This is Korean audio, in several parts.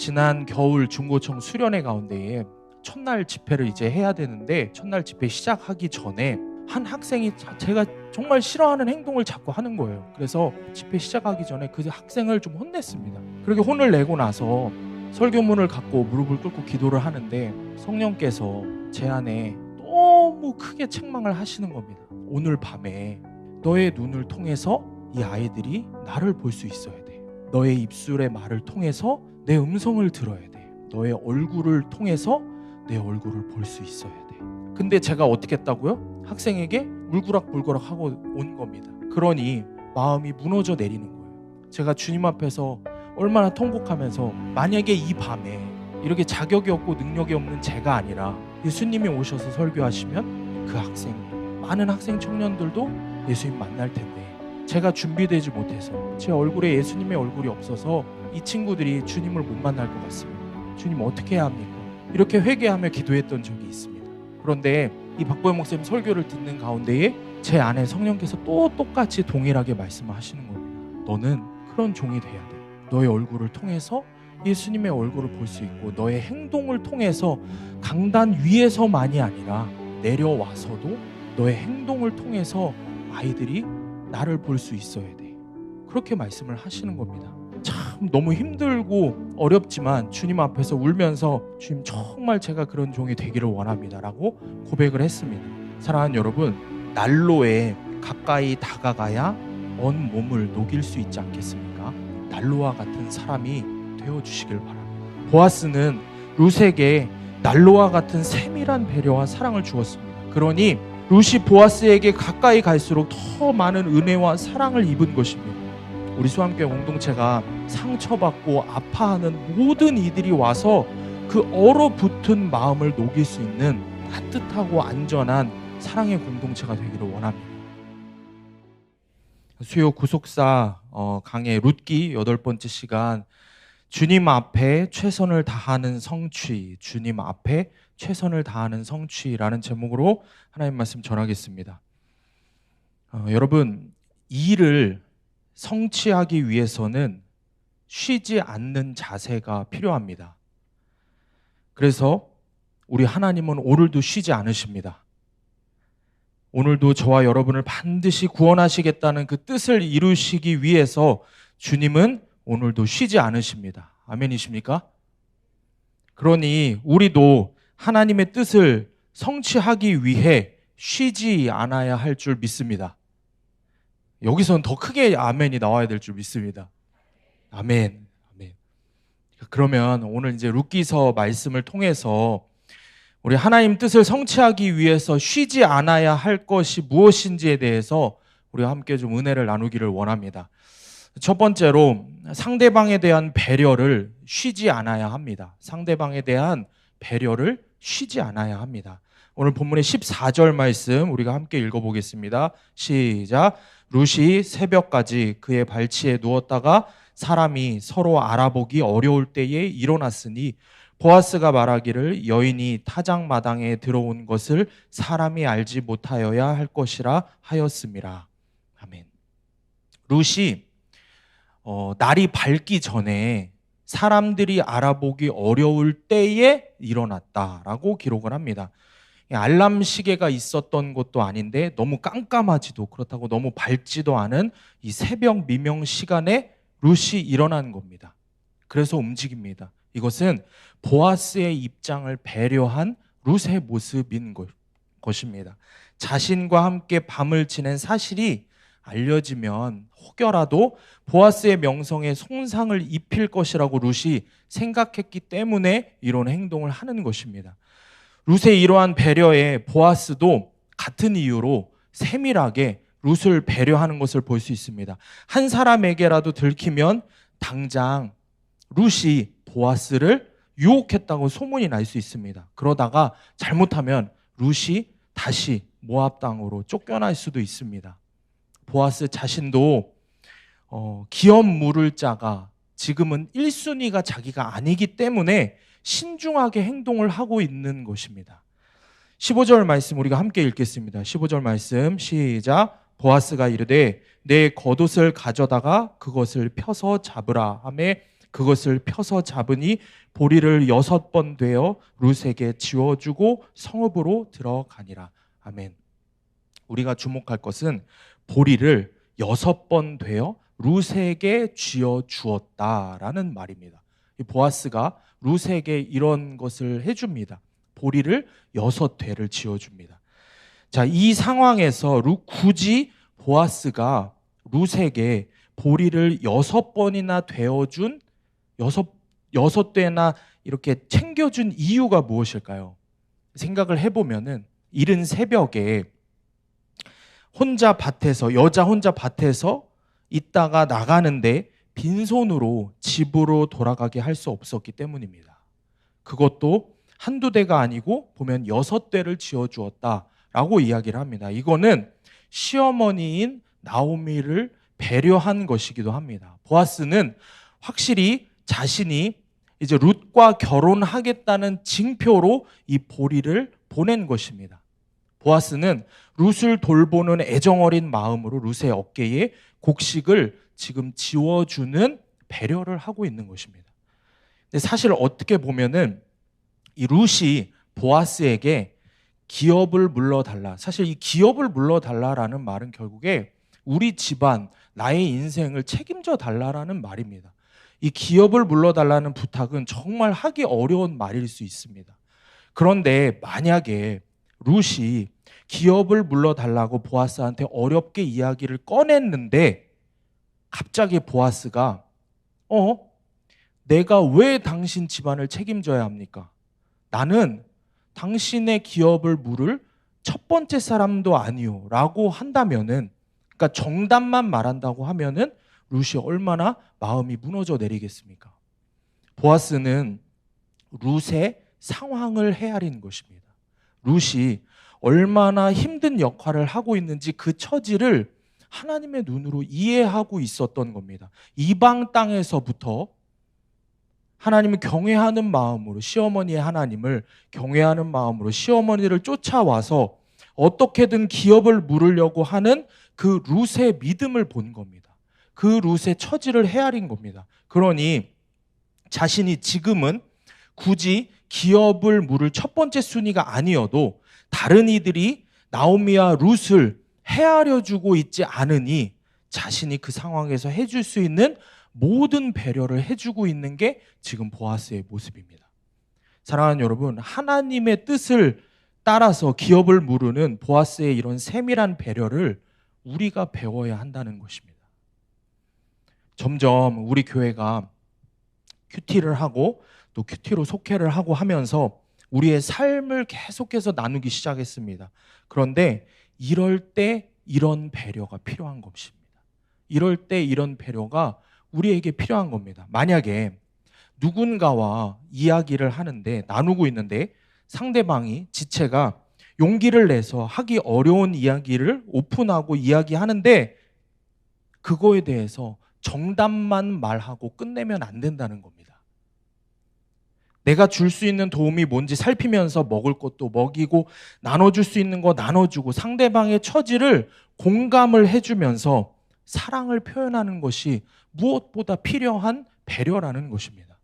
지난 겨울 중고청 수련회 가운데에 첫날 집회를 이제 해야 되는데, 첫날 집회 시작하기 전에 한 학생이 제가 정말 싫어하는 행동을 자꾸 하는 거예요. 그래서 집회 시작하기 전에 그 학생을 좀 혼냈습니다. 그렇게 혼을 내고 나서 설교문을 갖고 무릎을 꿇고 기도를 하는데, 성령께서 제 안에 너무 크게 책망을 하시는 겁니다. 오늘 밤에 너의 눈을 통해서 이 아이들이 나를 볼 수 있어야 돼. 너의 입술의 말을 통해서 내 음성을 들어야 돼. 너의 얼굴을 통해서 내 얼굴을 볼 수 있어야 돼. 근데 제가 어떻게 했다고요? 학생에게 물그락불그락 하고 온 겁니다. 그러니 마음이 무너져 내리는 거예요. 제가 주님 앞에서 얼마나 통곡하면서, 만약에 이 밤에 이렇게 자격이 없고 능력이 없는 제가 아니라 예수님이 오셔서 설교하시면 그 학생, 많은 학생 청년들도 예수님 만날 텐데, 제가 준비되지 못해서 제 얼굴에 예수님의 얼굴이 없어서 이 친구들이 주님을 못 만날 것 같습니다. 주님 어떻게 해야 합니까? 이렇게 회개하며 기도했던 적이 있습니다. 그런데 이 박보영 목사님 설교를 듣는 가운데에 제 안에 성령께서 또 똑같이 동일하게 말씀하시는 겁니다. 너는 그런 종이 돼야 돼. 너의 얼굴을 통해서 예수님의 얼굴을 볼 수 있고, 너의 행동을 통해서 강단 위에서만이 아니라 내려와서도 너의 행동을 통해서 아이들이 나를 볼 수 있어야 돼. 그렇게 말씀을 하시는 겁니다. 참 너무 힘들고 어렵지만 주님 앞에서 울면서, 주님 정말 제가 그런 종이 되기를 원합니다 라고 고백을 했습니다. 사랑하는 여러분, 난로에 가까이 다가가야 먼 몸을 녹일 수 있지 않겠습니까? 난로와 같은 사람이 되어주시길 바랍니다. 보아스는 룻에게 난로와 같은 세밀한 배려와 사랑을 주었습니다. 그러니 룻이 보아스에게 가까이 갈수록 더 많은 은혜와 사랑을 입은 것입니다. 우리 수암교회 공동체가 상처받고 아파하는 모든 이들이 와서 그 얼어붙은 마음을 녹일 수 있는 따뜻하고 안전한 사랑의 공동체가 되기를 원합니다. 수요 구속사 강의 룻기 8번째 시간, 주님 앞에 최선을 다하는 성취, 주님 앞에 최선을 다하는 성취라는 제목으로 하나님 말씀 전하겠습니다. 여러분, 이 일을 성취하기 위해서는 쉬지 않는 자세가 필요합니다. 그래서 우리 하나님은 오늘도 쉬지 않으십니다. 오늘도 저와 여러분을 반드시 구원하시겠다는 그 뜻을 이루시기 위해서 주님은 오늘도 쉬지 않으십니다. 아멘이십니까? 그러니 우리도 하나님의 뜻을 성취하기 위해 쉬지 않아야 할 줄 믿습니다. 여기서는 더 크게 아멘이 나와야 될 줄 믿습니다. 아멘. 아멘. 그러면 오늘 이제 룻기서 말씀을 통해서 우리 하나님 뜻을 성취하기 위해서 쉬지 않아야 할 것이 무엇인지에 대해서 우리가 함께 좀 은혜를 나누기를 원합니다. 첫 번째로, 상대방에 대한 배려를 쉬지 않아야 합니다. 상대방에 대한 배려를 쉬지 않아야 합니다. 오늘 본문의 14절 말씀 우리가 함께 읽어보겠습니다. 시작. 룻이 새벽까지 그의 발치에 누웠다가 사람이 서로 알아보기 어려울 때에 일어났으니 보아스가 말하기를 여인이 타작마당에 들어온 것을 사람이 알지 못하여야 할 것이라 하였음이라. 아멘. 룻이 날이 밝기 전에 사람들이 알아보기 어려울 때에 일어났다라고 기록을 합니다. 알람 시계가 있었던 것도 아닌데 너무 깜깜하지도, 그렇다고 너무 밝지도 않은 이 새벽 미명 시간에 룻이 일어난 겁니다. 그래서 움직입니다. 이것은 보아스의 입장을 배려한 룻의 모습인 것입니다. 자신과 함께 밤을 지낸 사실이 알려지면 혹여라도 보아스의 명성에 손상을 입힐 것이라고 룻이 생각했기 때문에 이런 행동을 하는 것입니다. 룻의 이러한 배려에 보아스도 같은 이유로 세밀하게 룻을 배려하는 것을 볼 수 있습니다. 한 사람에게라도 들키면 당장 룻이 보아스를 유혹했다고 소문이 날 수 있습니다. 그러다가 잘못하면 룻이 다시 모압 땅으로 쫓겨날 수도 있습니다. 보아스 자신도 기업 물을 자가 지금은 1순위가 자기가 아니기 때문에 신중하게 행동을 하고 있는 것입니다. 15절 말씀 우리가 함께 읽겠습니다. 15절 말씀 시작. 보아스가 이르되 내 겉옷을 가져다가 그것을 펴서 잡으라 하매 그것을 펴서 잡으니 보리를 6번 되어 룻에게 지워주고 성읍으로 들어가니라. 아멘. 우리가 주목할 것은 보리를 6번 되어 룻에게 쥐어주었다라는 말입니다. 보아스가 룻에게 이런 것을 해줍니다. 보리를 6대를 지어줍니다. 자, 이 상황에서 굳이 보아스가 룻에게 보리를 6번이나 되어준 6대나 이렇게 챙겨준 이유가 무엇일까요? 생각을 해보면은 이른 새벽에 여자 혼자 밭에서 있다가 나가는데 빈손으로 집으로 돌아가게 할 수 없었기 때문입니다. 그것도 한두 대가 아니고 보면 6대를 지어주었다라고 이야기를 합니다. 이거는 시어머니인 나오미를 배려한 것이기도 합니다. 보아스는 확실히 자신이 이제 룻과 결혼하겠다는 징표로 이 보리를 보낸 것입니다. 보아스는 룻을 돌보는 애정어린 마음으로 룻의 어깨에 곡식을 지금 지워주는 배려를 하고 있는 것입니다. 근데 사실 어떻게 보면은 이 룻이 보아스에게 기업을 물러달라. 사실 이 기업을 물러달라라는 말은 결국에 우리 집안, 나의 인생을 책임져 달라라는 말입니다. 이 기업을 물러달라는 부탁은 정말 하기 어려운 말일 수 있습니다. 그런데 만약에 룻이 기업을 물러달라고 보아스한테 어렵게 이야기를 꺼냈는데 갑자기 보아스가 내가 왜 당신 집안을 책임져야 합니까? 나는 당신의 기업을 물을 첫 번째 사람도 아니요 라고 한다면은, 그러니까 정답만 말한다고 하면은 룻이 얼마나 마음이 무너져 내리겠습니까? 보아스는 룻의 상황을 헤아린 것입니다. 룻이 얼마나 힘든 역할을 하고 있는지 그 처지를 하나님의 눈으로 이해하고 있었던 겁니다. 이방 땅에서부터 하나님을 경외하는 마음으로, 시어머니의 하나님을 경외하는 마음으로 시어머니를 쫓아와서 어떻게든 기업을 물으려고 하는 그 룻의 믿음을 본 겁니다. 그 룻의 처지를 헤아린 겁니다. 그러니 자신이 지금은 굳이 기업을 물을 첫 번째 순위가 아니어도 다른 이들이 나오미와 룻을 헤아려 주고 있지 않으니 자신이 그 상황에서 해줄 수 있는 모든 배려를 해주고 있는 게 지금 보아스의 모습입니다. 사랑하는 여러분, 하나님의 뜻을 따라서 기업을 물으는 보아스의 이런 세밀한 배려를 우리가 배워야 한다는 것입니다. 점점 우리 교회가 큐티를 하고 또 큐티로 속회를 하고 하면서 우리의 삶을 계속해서 나누기 시작했습니다. 그런데 이럴 때 이런 배려가 필요한 것입니다. 이럴 때 이런 배려가 우리에게 필요한 겁니다. 만약에 누군가와 이야기를 하는데, 나누고 있는데 상대방이 지체가 용기를 내서 하기 어려운 이야기를 오픈하고 이야기하는데 그거에 대해서 정답만 말하고 끝내면 안 된다는 겁니다. 내가 줄 수 있는 도움이 뭔지 살피면서 먹을 것도 먹이고 나눠줄 수 있는 거 나눠주고 상대방의 처지를 공감을 해주면서 사랑을 표현하는 것이 무엇보다 필요한 배려라는 것입니다.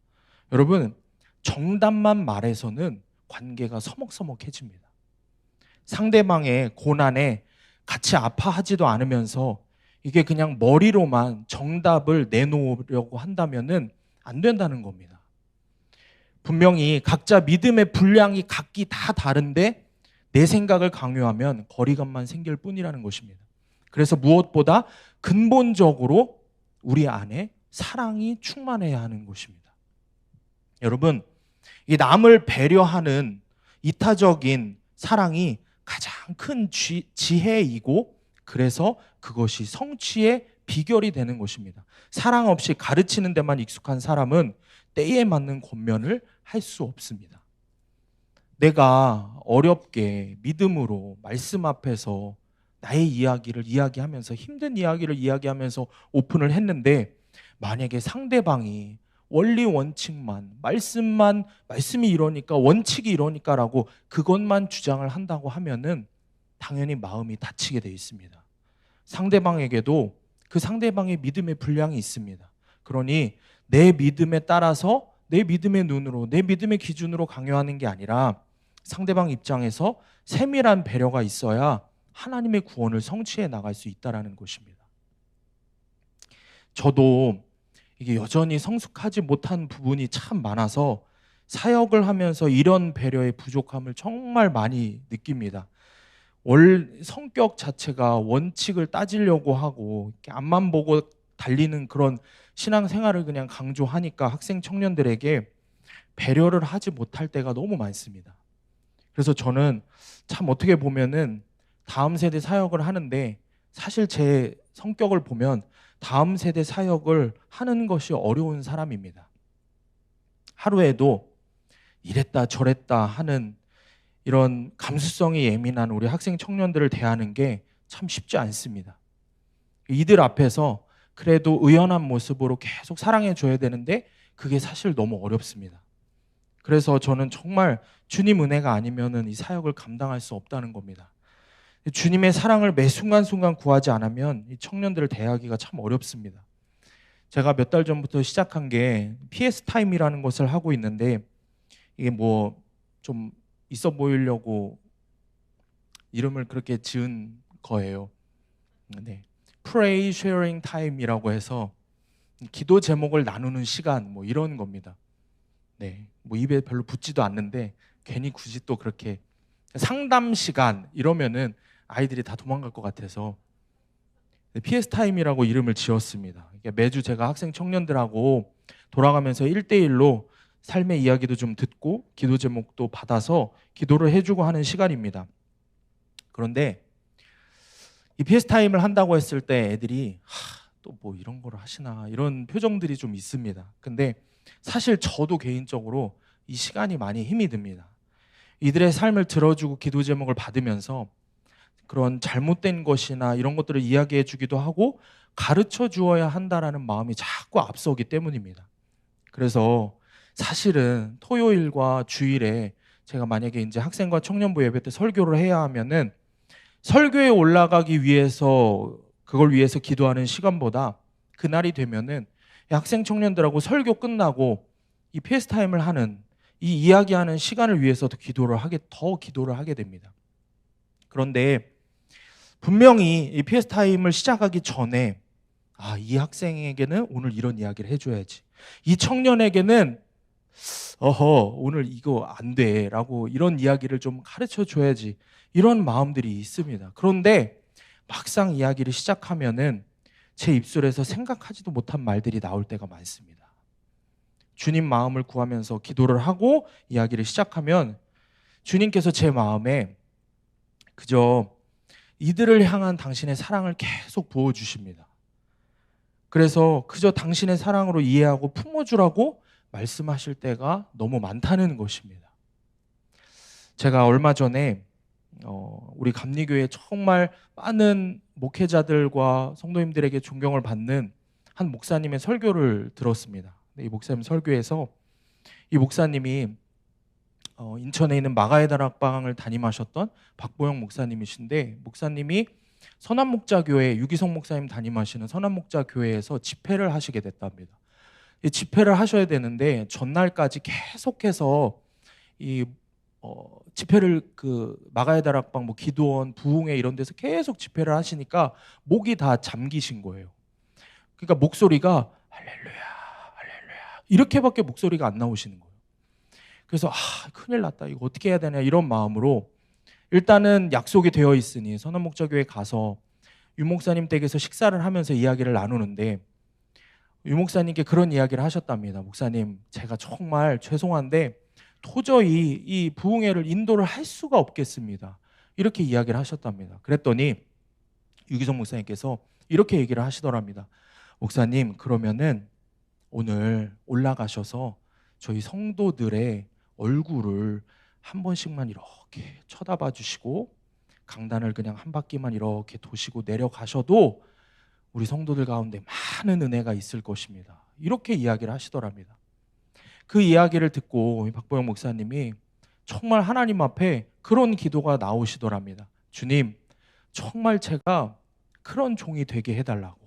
여러분, 정답만 말해서는 관계가 서먹서먹해집니다. 상대방의 고난에 같이 아파하지도 않으면서 이게 그냥 머리로만 정답을 내놓으려고 한다면은 안 된다는 겁니다. 분명히 각자 믿음의 분량이 각기 다 다른데 내 생각을 강요하면 거리감만 생길 뿐이라는 것입니다. 그래서 무엇보다 근본적으로 우리 안에 사랑이 충만해야 하는 것입니다. 여러분, 이 남을 배려하는 이타적인 사랑이 가장 큰 지혜이고 그래서 그것이 성취의 비결이 되는 것입니다. 사랑 없이 가르치는 데만 익숙한 사람은 때에 맞는 권면을 할 수 없습니다. 내가 어렵게 믿음으로 말씀 앞에서 나의 이야기를 이야기하면서 힘든 이야기를 이야기하면서 오픈을 했는데 만약에 상대방이 원리 원칙만 말씀이 이러니까 원칙이 이러니까라고 그것만 주장을 한다고 하면은 당연히 마음이 다치게 돼 있습니다. 상대방에게도 그 상대방의 믿음의 분량이 있습니다. 그러니 내 믿음에 따라서 내 믿음의 눈으로, 내 믿음의 기준으로 강요하는 게 아니라 상대방 입장에서 세밀한 배려가 있어야 하나님의 구원을 성취해 나갈 수 있다는 것입니다. 저도 이게 여전히 성숙하지 못한 부분이 참 많아서 사역을 하면서 이런 배려의 부족함을 정말 많이 느낍니다. 성격 자체가 원칙을 따지려고 하고 이렇게 앞만 보고 달리는 그런 신앙생활을 그냥 강조하니까 학생 청년들에게 배려를 하지 못할 때가 너무 많습니다. 그래서 저는 참 어떻게 보면은 다음 세대 사역을 하는데 사실 제 성격을 보면 다음 세대 사역을 하는 것이 어려운 사람입니다. 하루에도 이랬다 저랬다 하는 이런 감수성이 예민한 우리 학생 청년들을 대하는 게 참 쉽지 않습니다. 이들 앞에서 그래도 의연한 모습으로 계속 사랑해 줘야 되는데 그게 사실 너무 어렵습니다. 그래서 저는 정말 주님 은혜가 아니면은 이 사역을 감당할 수 없다는 겁니다. 주님의 사랑을 매 순간순간 구하지 않으면 이 청년들을 대하기가 참 어렵습니다. 제가 몇 달 전부터 시작한 게 PS 타임이라는 것을 하고 있는데 이게 뭐 좀 있어 보이려고 이름을 그렇게 지은 거예요. 네. Pray Sharing Time이라고 해서 기도 제목을 나누는 시간 뭐 이런 겁니다. 네. 뭐 입에 별로 붙지도 않는데 괜히 굳이 또 그렇게 상담 시간 이러면은 아이들이 다 도망갈 것 같아서 PS 타임이라고 이름을 지었습니다. 매주 제가 학생 청년들하고 돌아가면서 1대1로 삶의 이야기도 좀 듣고 기도 제목도 받아서 기도를 해주고 하는 시간입니다. 그런데 이 PS 타임을 한다고 했을 때 애들이 또 뭐 이런 걸 하시나 이런 표정들이 좀 있습니다. 근데 사실 저도 개인적으로 이 시간이 많이 힘이 듭니다. 이들의 삶을 들어주고 기도 제목을 받으면서 그런 잘못된 것이나 이런 것들을 이야기해 주기도 하고 가르쳐 주어야 한다라는 마음이 자꾸 앞서기 때문입니다. 그래서 사실은 토요일과 주일에 제가 만약에 이제 학생과 청년부 예배 때 설교를 해야 하면은 설교에 올라가기 위해서 그걸 위해서 기도하는 시간보다 그날이 되면은 학생 청년들하고 설교 끝나고 이 PS 타임을 하는 이 이야기하는 시간을 위해서 더 기도를 하게 됩니다. 그런데 분명히 이 PS 타임을 시작하기 전에 이 학생에게는 오늘 이런 이야기를 해줘야지. 이 청년에게는 오늘 이거 안 돼 라고 이런 이야기를 좀 가르쳐 줘야지. 이런 마음들이 있습니다. 그런데 막상 이야기를 시작하면은 제 입술에서 생각하지도 못한 말들이 나올 때가 많습니다. 주님 마음을 구하면서 기도를 하고 이야기를 시작하면 주님께서 제 마음에 그저 이들을 향한 당신의 사랑을 계속 부어주십니다. 그래서 그저 당신의 사랑으로 이해하고 품어주라고 말씀하실 때가 너무 많다는 것입니다. 제가 얼마 전에 우리 감리교회 정말 많은 목회자들과 성도님들에게 존경을 받는 한 목사님의 설교를 들었습니다. 이 목사님 설교에서 이 목사님이 인천에 있는 마가의 다락방을 담임하셨던 박보영 목사님이신데 목사님이 선한목자교회 유기성 목사님 담임하시는 선한목자교회에서 집회를 하시게 됐답니다. 이 집회를 하셔야 되는데 전날까지 계속해서 이 집회를 그 마가의 다락방 뭐 기도원 부흥회 이런 데서 계속 집회를 하시니까 목이 다 잠기신 거예요. 그러니까 목소리가 할렐루야 할렐루야 이렇게밖에 목소리가 안 나오시는 거예요. 그래서 큰일 났다 이거 어떻게 해야 되냐 이런 마음으로 일단은 약속이 되어 있으니 선한목자교회 가서 유 목사님 댁에서 식사를 하면서 이야기를 나누는데 유 목사님께 그런 이야기를 하셨답니다. 목사님 제가 정말 죄송한데 도저히 이 부흥회를 인도를 할 수가 없겠습니다. 이렇게 이야기를 하셨답니다. 그랬더니 유기성 목사님께서 이렇게 얘기를 하시더랍니다. 목사님 그러면은 오늘 올라가셔서 저희 성도들의 얼굴을 한 번씩만 이렇게 쳐다봐 주시고 강단을 그냥 한 바퀴만 이렇게 도시고 내려가셔도 우리 성도들 가운데 많은 은혜가 있을 것입니다. 이렇게 이야기를 하시더랍니다. 그 이야기를 듣고 박보영 목사님이 정말 하나님 앞에 그런 기도가 나오시더랍니다. 주님, 정말 제가 그런 종이 되게 해달라고.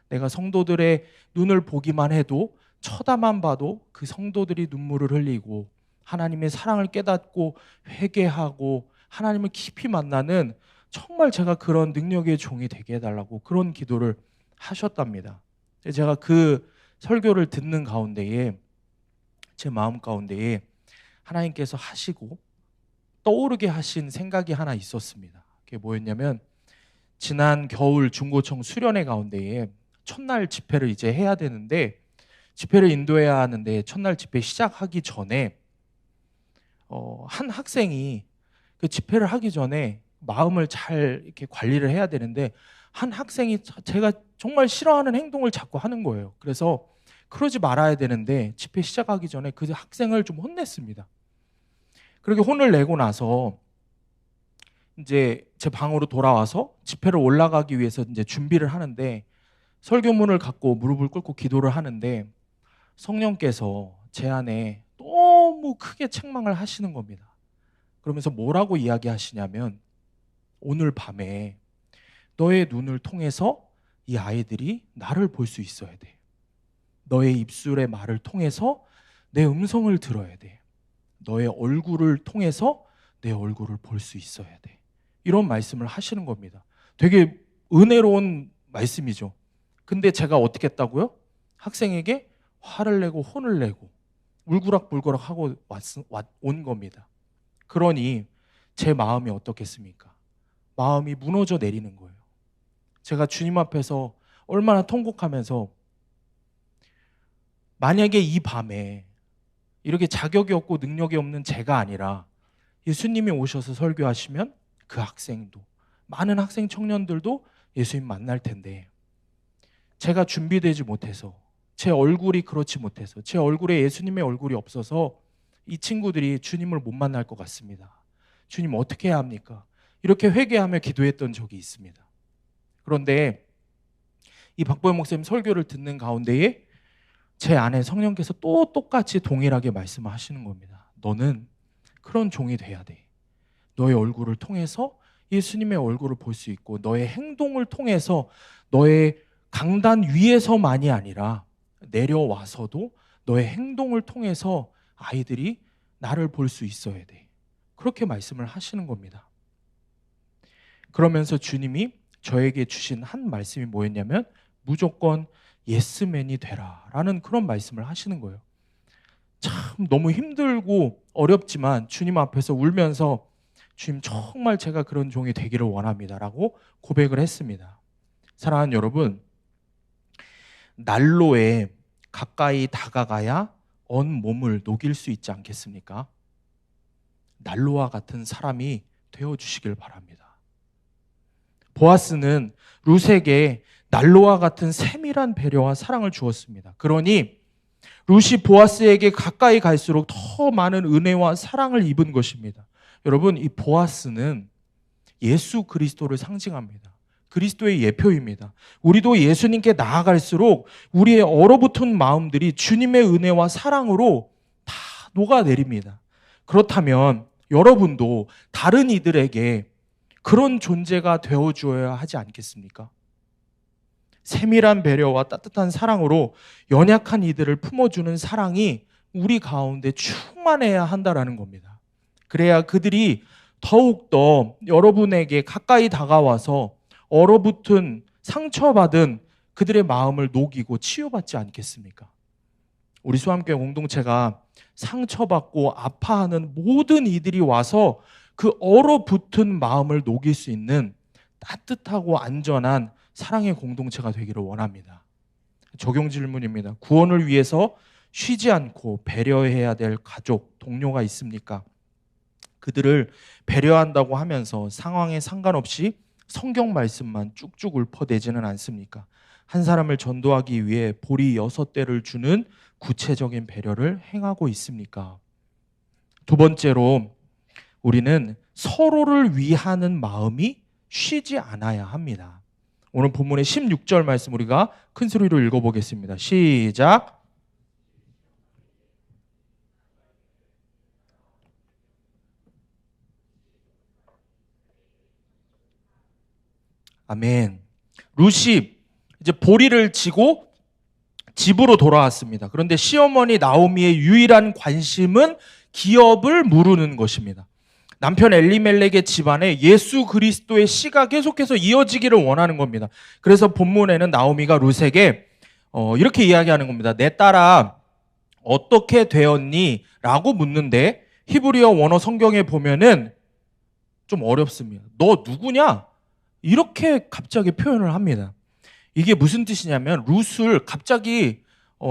내가 성도들의 눈을 보기만 해도 쳐다만 봐도 그 성도들이 눈물을 흘리고 하나님의 사랑을 깨닫고 회개하고 하나님을 깊이 만나는, 정말 제가 그런 능력의 종이 되게 해달라고 그런 기도를 하셨답니다. 제가 그 설교를 듣는 가운데에 제 마음 가운데에 하나님께서 하시고 떠오르게 하신 생각이 하나 있었습니다. 그게 뭐였냐면, 지난 겨울 중고청 수련회 가운데에 첫날 집회를 이제 해야 되는데, 집회를 인도해야 하는데 첫날 집회 시작하기 전에 한 학생이 그 집회를 하기 전에 마음을 잘 이렇게 관리를 해야 되는데, 한 학생이 제가 정말 싫어하는 행동을 자꾸 하는 거예요. 그래서 그러지 말아야 되는데 집회 시작하기 전에 그 학생을 좀 혼냈습니다. 그렇게 혼을 내고 나서 이제 제 방으로 돌아와서 집회를 올라가기 위해서 이제 준비를 하는데, 설교문을 갖고 무릎을 꿇고 기도를 하는데 성령께서 제 안에 너무 크게 책망을 하시는 겁니다. 그러면서 뭐라고 이야기하시냐면, 오늘 밤에 너의 눈을 통해서 이 아이들이 나를 볼 수 있어야 돼. 너의 입술의 말을 통해서 내 음성을 들어야 돼. 너의 얼굴을 통해서 내 얼굴을 볼 수 있어야 돼. 이런 말씀을 하시는 겁니다. 되게 은혜로운 말씀이죠. 근데 제가 어떻게 했다고요? 학생에게 화를 내고 혼을 내고 울그락불그락 하고 온 겁니다. 그러니 제 마음이 어떻겠습니까? 마음이 무너져 내리는 거예요. 제가 주님 앞에서 얼마나 통곡하면서, 만약에 이 밤에 이렇게 자격이 없고 능력이 없는 제가 아니라 예수님이 오셔서 설교하시면 그 학생도, 많은 학생 청년들도 예수님 만날 텐데, 제가 준비되지 못해서, 제 얼굴이 그렇지 못해서, 제 얼굴에 예수님의 얼굴이 없어서 이 친구들이 주님을 못 만날 것 같습니다. 주님 어떻게 해야 합니까? 이렇게 회개하며 기도했던 적이 있습니다. 그런데 이 박보영 목사님 설교를 듣는 가운데에 제 안에 성령께서 또 똑같이 동일하게 말씀하시는 겁니다. 너는 그런 종이 돼야 돼. 너의 얼굴을 통해서 예수님의 얼굴을 볼 수 있고, 너의 행동을 통해서 너의 강단 위에서만이 아니라 내려와서도 너의 행동을 통해서 아이들이 나를 볼 수 있어야 돼. 그렇게 말씀을 하시는 겁니다. 그러면서 주님이 저에게 주신 한 말씀이 뭐였냐면, 무조건 예스맨이 되라 라는 그런 말씀을 하시는 거예요. 참 너무 힘들고 어렵지만 주님 앞에서 울면서, 주님 정말 제가 그런 종이 되기를 원합니다 라고 고백을 했습니다. 사랑하는 여러분, 난로에 가까이 다가가야 언 몸을 녹일 수 있지 않겠습니까? 난로와 같은 사람이 되어주시길 바랍니다. 보아스는 룻에게 난로와 같은 세밀한 배려와 사랑을 주었습니다. 그러니 룻이 보아스에게 가까이 갈수록 더 많은 은혜와 사랑을 입은 것입니다. 여러분, 이 보아스는 예수 그리스도를 상징합니다. 그리스도의 예표입니다. 우리도 예수님께 나아갈수록 우리의 얼어붙은 마음들이 주님의 은혜와 사랑으로 다 녹아내립니다. 그렇다면 여러분도 다른 이들에게 그런 존재가 되어주어야 하지 않겠습니까? 세밀한 배려와 따뜻한 사랑으로 연약한 이들을 품어주는 사랑이 우리 가운데 충만해야 한다는 겁니다. 그래야 그들이 더욱더 여러분에게 가까이 다가와서 얼어붙은 상처받은 그들의 마음을 녹이고 치유받지 않겠습니까? 우리 수함교회 공동체가 상처받고 아파하는 모든 이들이 와서 그 얼어붙은 마음을 녹일 수 있는 따뜻하고 안전한 사랑의 공동체가 되기를 원합니다. 적용 질문입니다. 구원을 위해서 쉬지 않고 배려해야 될 가족, 동료가 있습니까? 그들을 배려한다고 하면서 상황에 상관없이 성경 말씀만 쭉쭉 읊어대지는 않습니까? 한 사람을 전도하기 위해 보리 6대를 주는 구체적인 배려를 행하고 있습니까? 두 번째로, 우리는 서로를 위하는 마음이 쉬지 않아야 합니다. 오늘 본문의 16절 말씀 우리가 큰 소리로 읽어보겠습니다. 시작. 아멘. 룻이 이제 보리를 지고 집으로 돌아왔습니다. 그런데 시어머니 나오미의 유일한 관심은 기업을 무르는 것입니다. 남편 엘리멜렉의 집안에 예수 그리스도의 씨가 계속해서 이어지기를 원하는 겁니다. 그래서 본문에는 나오미가 룻에게 이렇게 이야기하는 겁니다. 내 딸아 어떻게 되었니? 라고 묻는데 히브리어 원어 성경에 보면은 좀 어렵습니다. 너 누구냐? 이렇게 갑자기 표현을 합니다. 이게 무슨 뜻이냐면 룻을 갑자기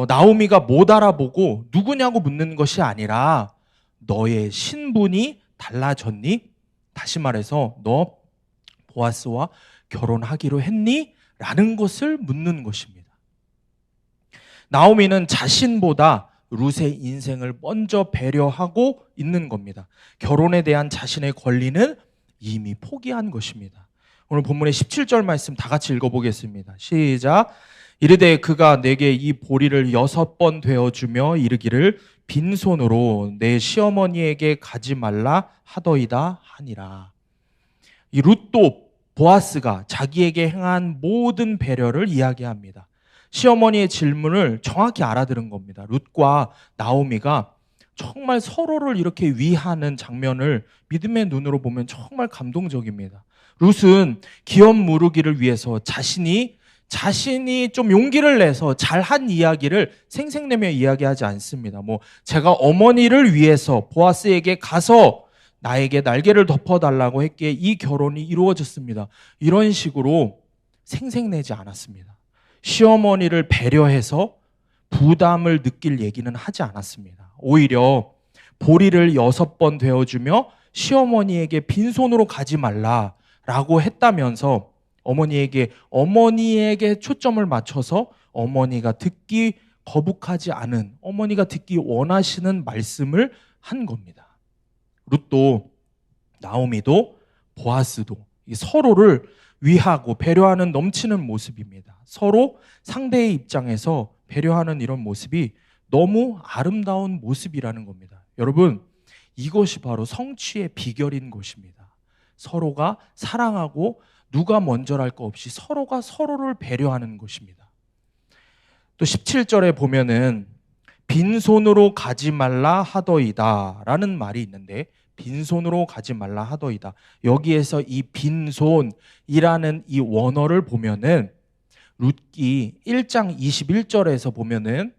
나오미가 못 알아보고 누구냐고 묻는 것이 아니라 너의 신분이 달라졌니? 다시 말해서 너 보아스와 결혼하기로 했니? 라는 것을 묻는 것입니다. 나오미는 자신보다 룻의 인생을 먼저 배려하고 있는 겁니다. 결혼에 대한 자신의 권리는 이미 포기한 것입니다. 오늘 본문의 17절 말씀 다 같이 읽어보겠습니다. 시작. 이르되 그가 내게 이 보리를 6번 되어주며 이르기를 빈손으로 내 시어머니에게 가지 말라 하더이다 하니라. 이 룻도 보아스가 자기에게 행한 모든 배려를 이야기합니다. 시어머니의 질문을 정확히 알아들은 겁니다. 룻과 나오미가 정말 서로를 이렇게 위하는 장면을 믿음의 눈으로 보면 정말 감동적입니다. 룻은 기업 무르기를 위해서 자신이 좀 용기를 내서 잘한 이야기를 생색내며 이야기하지 않습니다. 제가 어머니를 위해서 보아스에게 가서 나에게 날개를 덮어달라고 했기에 이 결혼이 이루어졌습니다. 이런 식으로 생색내지 않았습니다. 시어머니를 배려해서 부담을 느낄 얘기는 하지 않았습니다. 오히려 보리를 6번 되어주며 시어머니에게 빈손으로 가지 말라라고 했다면서 어머니에게 초점을 맞춰서 어머니가 듣기 거북하지 않은, 어머니가 듣기 원하시는 말씀을 한 겁니다. 룻도 나오미도 보아스도 서로를 위하고 배려하는 넘치는 모습입니다. 서로 상대의 입장에서 배려하는 이런 모습이 너무 아름다운 모습이라는 겁니다. 여러분, 이것이 바로 성취의 비결인 것입니다. 서로가 사랑하고 누가 먼저랄 거 없이 서로가 서로를 배려하는 것입니다. 또 17절에 보면은 빈손으로 가지 말라 하더이다 라는 말이 있는데, 빈손으로 가지 말라 하더이다. 여기에서 이 빈손이라는 이 원어를 보면은 룻기 1장 21절에서 보면은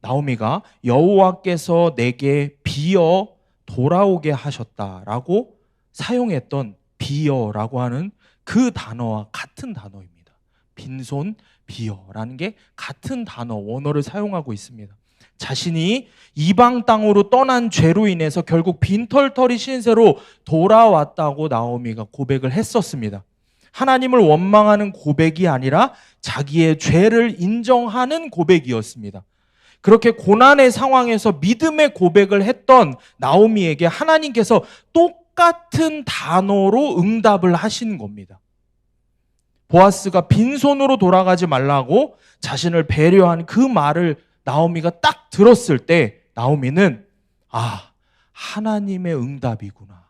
나오미가 여호와께서 내게 비어 돌아오게 하셨다라고 사용했던 비어라고 하는 그 단어와 같은 단어입니다. 빈손, 비어라는 게 같은 단어, 원어를 사용하고 있습니다. 자신이 이방 땅으로 떠난 죄로 인해서 결국 빈털터리 신세로 돌아왔다고 나오미가 고백을 했었습니다. 하나님을 원망하는 고백이 아니라 자기의 죄를 인정하는 고백이었습니다. 그렇게 고난의 상황에서 믿음의 고백을 했던 나오미에게 하나님께서 똑같은 단어로 응답을 하신 겁니다. 보아스가 빈손으로 돌아가지 말라고 자신을 배려한 그 말을 나오미가 딱 들었을 때 나오미는 하나님의 응답이구나.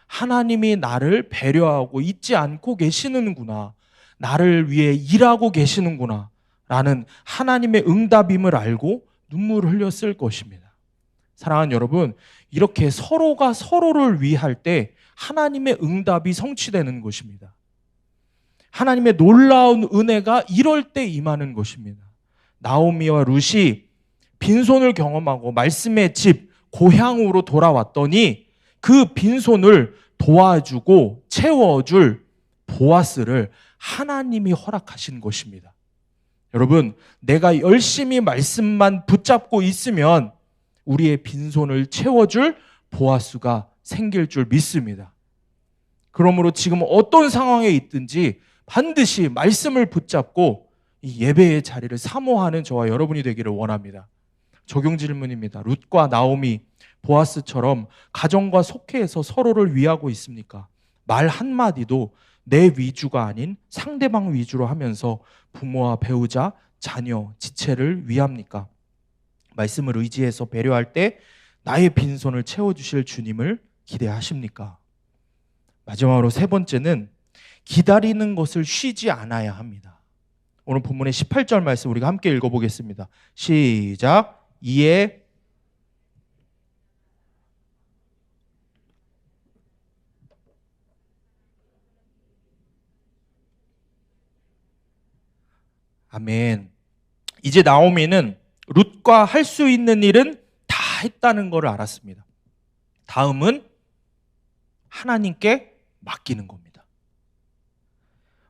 하나님이 나를 배려하고 잊지 않고 계시는구나. 나를 위해 일하고 계시는구나. 라는 하나님의 응답임을 알고 눈물을 흘렸을 것입니다. 사랑하는 여러분, 이렇게 서로가 서로를 위할 때 하나님의 응답이 성취되는 것입니다. 하나님의 놀라운 은혜가 이럴 때 임하는 것입니다. 나오미와 룻이 빈손을 경험하고 말씀의 집, 고향으로 돌아왔더니 그 빈손을 도와주고 채워줄 보아스를 하나님이 허락하신 것입니다. 여러분, 내가 열심히 말씀만 붙잡고 있으면 우리의 빈손을 채워줄 보아스가 생길 줄 믿습니다. 그러므로 지금 어떤 상황에 있든지 반드시 말씀을 붙잡고 이 예배의 자리를 사모하는 저와 여러분이 되기를 원합니다. 적용 질문입니다. 룻과 나오미, 보아스처럼 가정과 속회에서 서로를 위하고 있습니까? 말 한마디도 내 위주가 아닌 상대방 위주로 하면서 부모와 배우자, 자녀, 지체를 위합니까? 말씀을 의지해서 배려할 때 나의 빈손을 채워주실 주님을 기대하십니까? 마지막으로 세 번째는 기다리는 것을 쉬지 않아야 합니다. 오늘 본문의 18절 말씀 우리가 함께 읽어보겠습니다. 시작. 이에 아멘. 이제 나오미는 룻과 할 수 있는 일은 다 했다는 것을 알았습니다. 다음은 하나님께 맡기는 겁니다.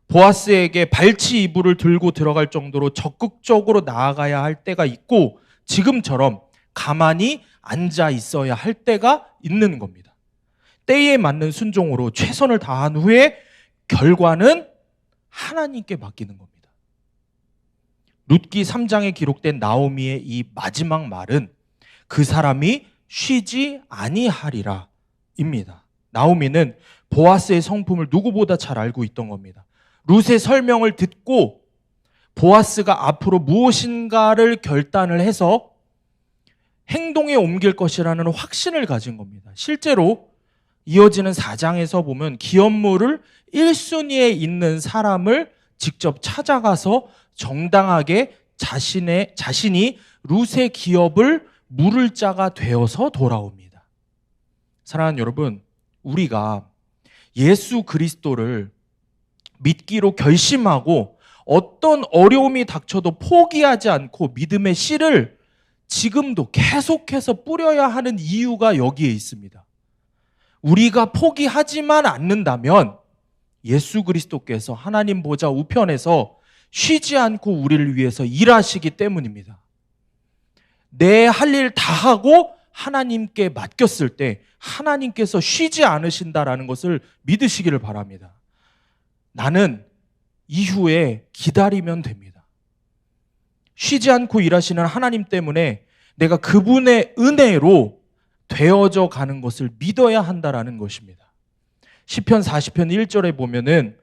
보아스에게 발치 이불을 들고 들어갈 정도로 적극적으로 나아가야 할 때가 있고, 지금처럼 가만히 앉아 있어야 할 때가 있는 겁니다. 때에 맞는 순종으로 최선을 다한 후에 결과는 하나님께 맡기는 겁니다. 룻기 3장에 기록된 나오미의 이 마지막 말은 그 사람이 쉬지 아니하리라 입니다. 나오미는 보아스의 성품을 누구보다 잘 알고 있던 겁니다. 룻의 설명을 듣고 보아스가 앞으로 무엇인가를 결단을 해서 행동에 옮길 것이라는 확신을 가진 겁니다. 실제로 이어지는 4장에서 보면 기업물을 1순위에 있는 사람을 직접 찾아가서 정당하게 자신이 룻의 기업을 물을 자가 되어서 돌아옵니다. 사랑하는 여러분, 우리가 예수 그리스도를 믿기로 결심하고 어떤 어려움이 닥쳐도 포기하지 않고 믿음의 씨를 지금도 계속해서 뿌려야 하는 이유가 여기에 있습니다. 우리가 포기하지만 않는다면 예수 그리스도께서 하나님 보좌 우편에서 쉬지 않고 우리를 위해서 일하시기 때문입니다. 내 할 일 다 하고 하나님께 맡겼을 때 하나님께서 쉬지 않으신다라는 것을 믿으시기를 바랍니다. 나는 이후에 기다리면 됩니다. 쉬지 않고 일하시는 하나님 때문에 내가 그분의 은혜로 되어져 가는 것을 믿어야 한다라는 것입니다. 시편 40편 1절에 보면은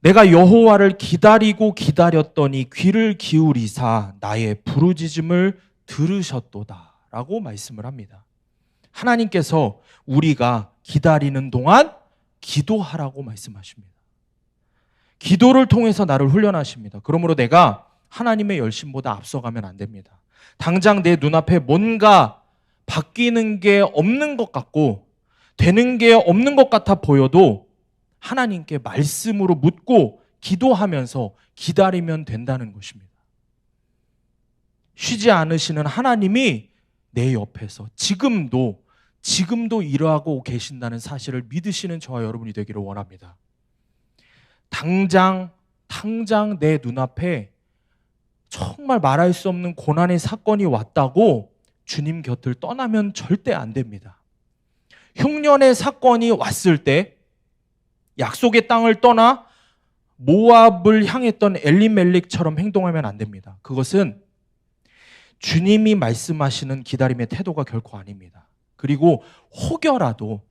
내가 여호와를 기다리고 기다렸더니 귀를 기울이사 나의 부르짖음을 들으셨도다 라고 말씀을 합니다. 하나님께서 우리가 기다리는 동안 기도하라고 말씀하십니다. 기도를 통해서 나를 훈련하십니다. 그러므로 내가 하나님의 열심보다 앞서가면 안 됩니다. 당장 내 눈앞에 뭔가 바뀌는 게 없는 것 같고 되는 게 없는 것 같아 보여도 하나님께 말씀으로 묻고 기도하면서 기다리면 된다는 것입니다. 쉬지 않으시는 하나님이 내 옆에서 지금도 일하고 계신다는 사실을 믿으시는 저와 여러분이 되기를 원합니다. 당장 내 눈앞에 정말 말할 수 없는 고난의 사건이 왔다고 주님 곁을 떠나면 절대 안 됩니다. 흉년의 사건이 왔을 때 약속의 땅을 떠나 모압을 향했던 엘리멜렉처럼 행동하면 안 됩니다. 그것은 주님이 말씀하시는 기다림의 태도가 결코 아닙니다. 그리고 혹여라도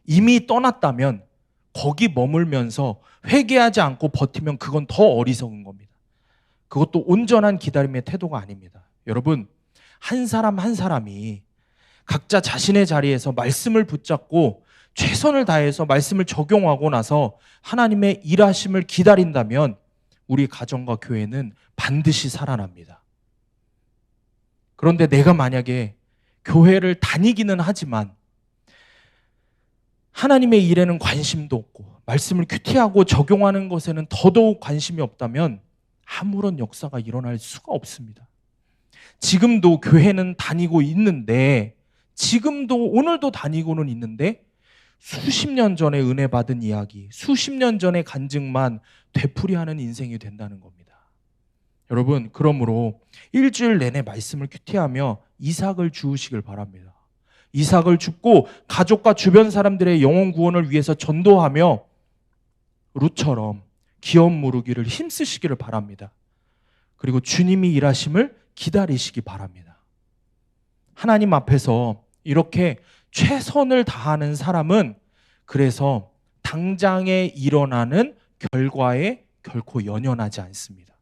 이미 떠났다면 거기 머물면서 회개하지 않고 버티면 그건 더 어리석은 겁니다. 그것도 온전한 기다림의 태도가 아닙니다. 여러분, 한 사람 한 사람이 각자 자신의 자리에서 말씀을 붙잡고 최선을 다해서 말씀을 적용하고 나서 하나님의 일하심을 기다린다면 우리 가정과 교회는 반드시 살아납니다. 그런데 내가 만약에 교회를 다니기는 하지만 하나님의 일에는 관심도 없고 말씀을 큐티하고 적용하는 것에는 더더욱 관심이 없다면 아무런 역사가 일어날 수가 없습니다. 지금도 교회는 다니고 있는데, 지금도 오늘도 다니고는 있는데 수십 년 전에 은혜 받은 이야기, 수십 년 전의 간증만 되풀이하는 인생이 된다는 겁니다. 여러분, 그러므로 일주일 내내 말씀을 큐티하며 이삭을 주우시길 바랍니다. 이삭을 줍고 가족과 주변 사람들의 영혼 구원을 위해서 전도하며 룻처럼 기업 무르기를 힘쓰시기를 바랍니다. 그리고 주님이 일하심을 기다리시기 바랍니다. 하나님 앞에서 이렇게 최선을 다하는 사람은 그래서 당장에 일어나는 결과에 결코 연연하지 않습니다.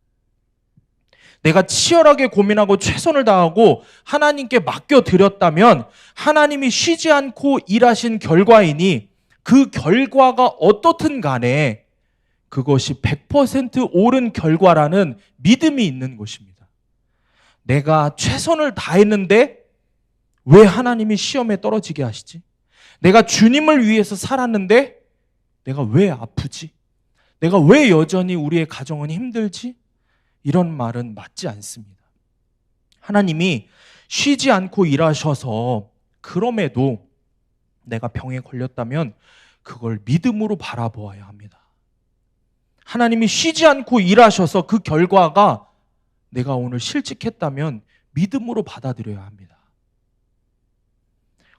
내가 치열하게 고민하고 최선을 다하고 하나님께 맡겨드렸다면 하나님이 쉬지 않고 일하신 결과이니 그 결과가 어떻든 간에 그것이 100% 옳은 결과라는 믿음이 있는 것입니다. 내가 최선을 다했는데 왜 하나님이 시험에 떨어지게 하시지? 내가 주님을 위해서 살았는데 내가 왜 아프지? 내가 왜 여전히 우리의 가정은 힘들지? 이런 말은 맞지 않습니다. 하나님이 쉬지 않고 일하셔서 그럼에도 내가 병에 걸렸다면 그걸 믿음으로 바라보아야 합니다. 하나님이 쉬지 않고 일하셔서 그 결과가 내가 오늘 실직했다면 믿음으로 받아들여야 합니다.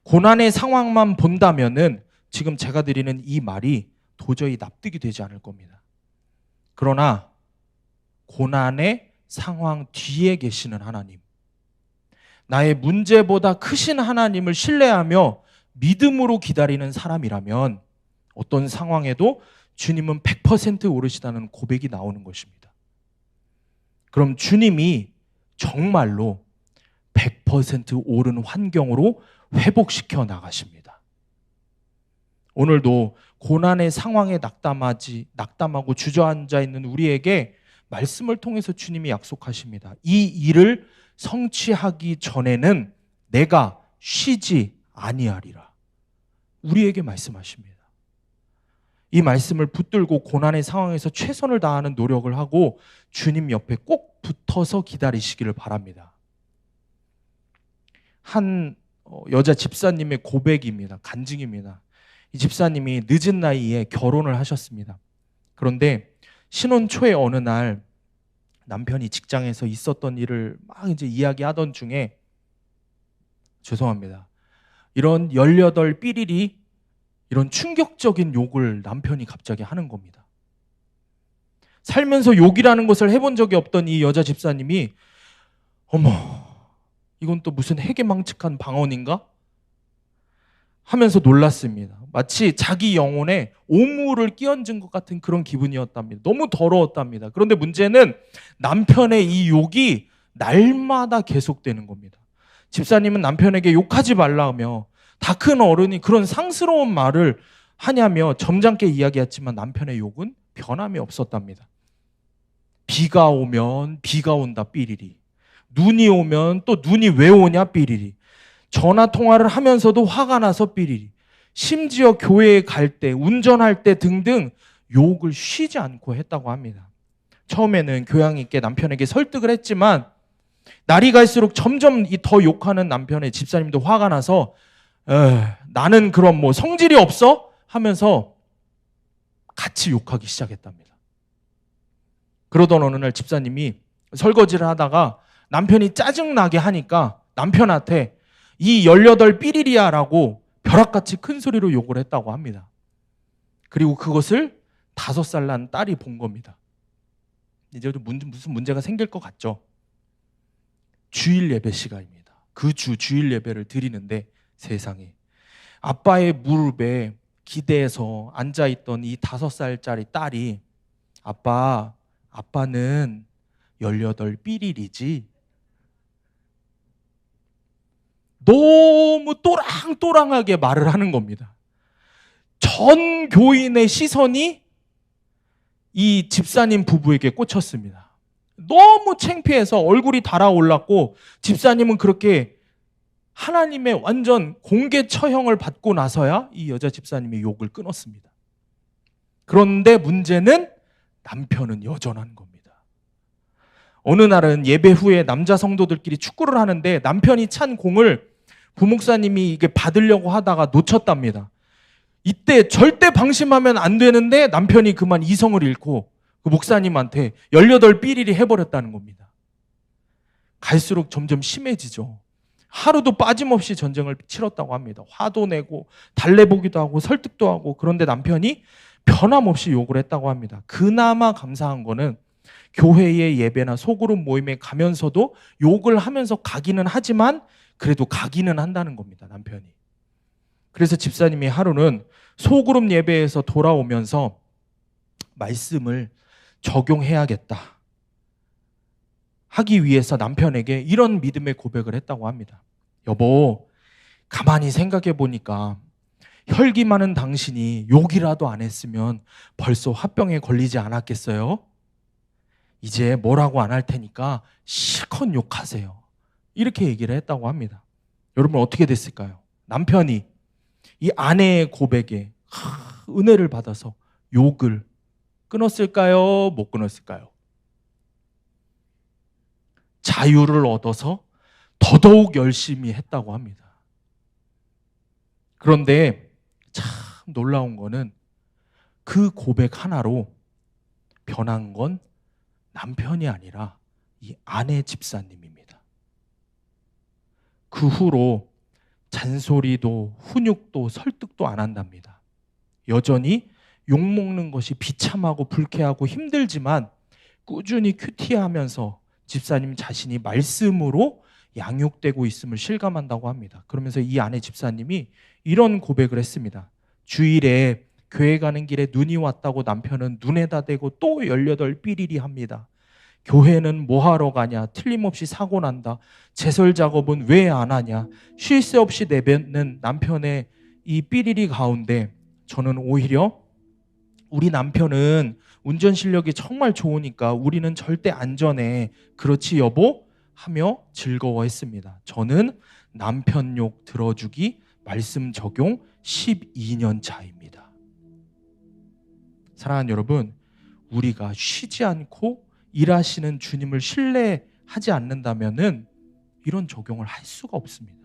고난의 상황만 본다면은 지금 제가 드리는 이 말이 도저히 납득이 되지 않을 겁니다. 그러나 고난의 상황 뒤에 계시는 하나님, 나의 문제보다 크신 하나님을 신뢰하며 믿음으로 기다리는 사람이라면 어떤 상황에도 주님은 100% 오르시다는 고백이 나오는 것입니다. 그럼 주님이 정말로 100% 옳은 환경으로 회복시켜 나가십니다. 오늘도 고난의 상황에 낙담하고 주저앉아 있는 우리에게 말씀을 통해서 주님이 약속하십니다. 이 일을 성취하기 전에는 내가 쉬지 아니하리라. 우리에게 말씀하십니다. 이 말씀을 붙들고 고난의 상황에서 최선을 다하는 노력을 하고 주님 옆에 꼭 붙어서 기다리시기를 바랍니다. 한 여자 집사님의 고백입니다. 간증입니다. 이 집사님이 늦은 나이에 결혼을 하셨습니다. 그런데 신혼 초에 어느 날 남편이 직장에서 있었던 일을 막 이제 이야기하던 중에 죄송합니다. 이런 18 삐리리 이런 충격적인 욕을 남편이 갑자기 하는 겁니다. 살면서 욕이라는 것을 해본 적이 없던 이 여자 집사님이 어머, 이건 또 무슨 해괴망측한 방언인가? 하면서 놀랐습니다. 마치 자기 영혼에 오물을 끼얹은 것 같은 그런 기분이었답니다. 너무 더러웠답니다. 그런데 문제는 남편의 이 욕이 날마다 계속되는 겁니다. 집사님은 남편에게 욕하지 말라며 다 큰 어른이 그런 상스러운 말을 하냐며 점잖게 이야기했지만 남편의 욕은 변함이 없었답니다. 비가 오면 비가 온다 삐리리, 눈이 오면 또 눈이 왜 오냐 삐리리, 전화 통화를 하면서도 화가 나서 삐리리, 심지어 교회에 갈 때, 운전할 때 등등 욕을 쉬지 않고 했다고 합니다. 처음에는 교양 있게 남편에게 설득을 했지만 날이 갈수록 점점 더 욕하는 남편의 집사님도 화가 나서 나는 그럼 뭐 성질이 없어? 하면서 같이 욕하기 시작했답니다. 그러던 어느 날 집사님이 설거지를 하다가 남편이 짜증나게 하니까 남편한테 이 18 삐리리야라고 벼락같이 큰 소리로 욕을 했다고 합니다. 그리고 그것을 5살 난 딸이 본 겁니다. 이제 무슨 문제가 생길 것 같죠? 주일 예배 시간입니다. 그 주일 예배를 드리는데 세상에 아빠의 무릎에 기대서 앉아있던 이 5살짜리 딸이 아빠는 18 삐리리지, 너무 또랑또랑하게 말을 하는 겁니다. 전 교인의 시선이 이 집사님 부부에게 꽂혔습니다. 너무 창피해서 얼굴이 달아올랐고 집사님은 그렇게 하나님의 완전 공개 처형을 받고 나서야 이 여자 집사님이 욕을 끊었습니다. 그런데 문제는 남편은 여전한 겁니다. 어느 날은 예배 후에 남자 성도들끼리 축구를 하는데 남편이 찬 공을 부목사님이 이게 받으려고 하다가 놓쳤답니다. 이때 절대 방심하면 안 되는데 남편이 그만 이성을 잃고 그 목사님한테 18 삐리리 해버렸다는 겁니다. 갈수록 점점 심해지죠. 하루도 빠짐없이 전쟁을 치렀다고 합니다. 화도 내고 달래보기도 하고 설득도 하고, 그런데 남편이 변함없이 욕을 했다고 합니다. 그나마 감사한 거는 교회의 예배나 소그룹 모임에 가면서도 욕을 하면서 가기는 하지만 그래도 가기는 한다는 겁니다, 남편이. 그래서 집사님이 하루는 소그룹 예배에서 돌아오면서 말씀을 적용해야겠다 하기 위해서 남편에게 이런 믿음의 고백을 했다고 합니다. 여보, 가만히 생각해 보니까 혈기 많은 당신이 욕이라도 안 했으면 벌써 화병에 걸리지 않았겠어요? 이제 뭐라고 안 할 테니까 실컷 욕하세요. 이렇게 얘기를 했다고 합니다. 여러분 어떻게 됐을까요? 남편이 이 아내의 고백에 은혜를 받아서 욕을 끊었을까요? 못 끊었을까요? 자유를 얻어서 더더욱 열심히 했다고 합니다. 그런데 참 놀라운 거는 그 고백 하나로 변한 건 남편이 아니라 이 아내 집사님입니다. 그 후로 잔소리도 훈육도 설득도 안 한답니다. 여전히 욕먹는 것이 비참하고 불쾌하고 힘들지만 꾸준히 큐티하면서 집사님 자신이 말씀으로 양육되고 있음을 실감한다고 합니다. 그러면서 이 아내 집사님이 이런 고백을 했습니다. 주일에 교회 가는 길에 눈이 왔다고 남편은 눈에다 대고 또 18삐리리 합니다. 교회는 뭐하러 가냐? 틀림없이 사고 난다. 제설 작업은 왜 안 하냐? 쉴 새 없이 내뱉는 남편의 이 삐리리 가운데 저는 오히려 우리 남편은 운전 실력이 정말 좋으니까 우리는 절대 안전해. 그렇지 여보? 하며 즐거워했습니다. 저는 남편 욕 들어주기 말씀 적용 12년 차입니다. 사랑하는 여러분, 우리가 쉬지 않고 일하시는 주님을 신뢰하지 않는다면은 이런 적용을 할 수가 없습니다.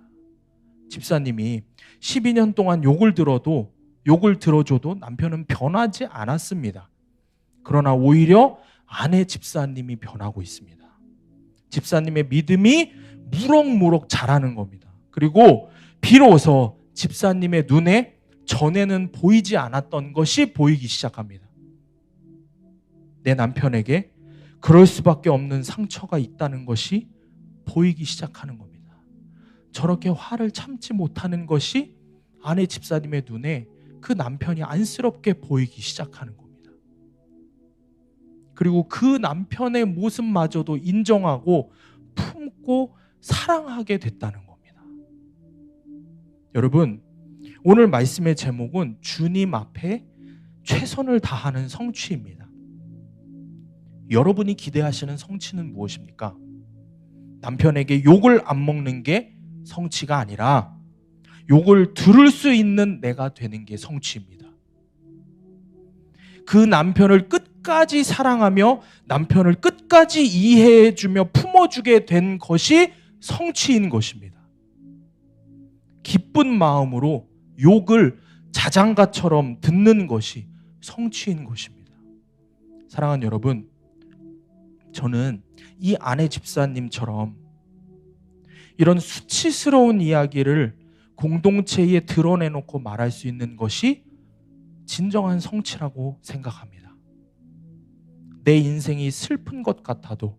집사님이 12년 동안 욕을 들어줘도 남편은 변하지 않았습니다. 그러나 오히려 아내 집사님이 변하고 있습니다. 집사님의 믿음이 무럭무럭 자라는 겁니다. 그리고 비로소 집사님의 눈에 전에는 보이지 않았던 것이 보이기 시작합니다. 내 남편에게 그럴 수밖에 없는 상처가 있다는 것이 보이기 시작하는 겁니다. 저렇게 화를 참지 못하는 것이 아내 집사님의 눈에 그 남편이 안쓰럽게 보이기 시작하는 겁니다. 그리고 그 남편의 모습마저도 인정하고 품고 사랑하게 됐다는 겁니다. 여러분, 오늘 말씀의 제목은 주님 앞에 최선을 다하는 성취입니다. 여러분이 기대하시는 성취는 무엇입니까? 남편에게 욕을 안 먹는 게 성취가 아니라 욕을 들을 수 있는 내가 되는 게 성취입니다. 그 남편을 끝까지 사랑하며 남편을 끝까지 이해해주며 품어주게 된 것이 성취인 것입니다. 기쁜 마음으로 욕을 자장가처럼 듣는 것이 성취인 것입니다. 사랑하는 여러분, 저는 이 아내 집사님처럼 이런 수치스러운 이야기를 공동체에 드러내놓고 말할 수 있는 것이 진정한 성취라고 생각합니다. 내 인생이 슬픈 것 같아도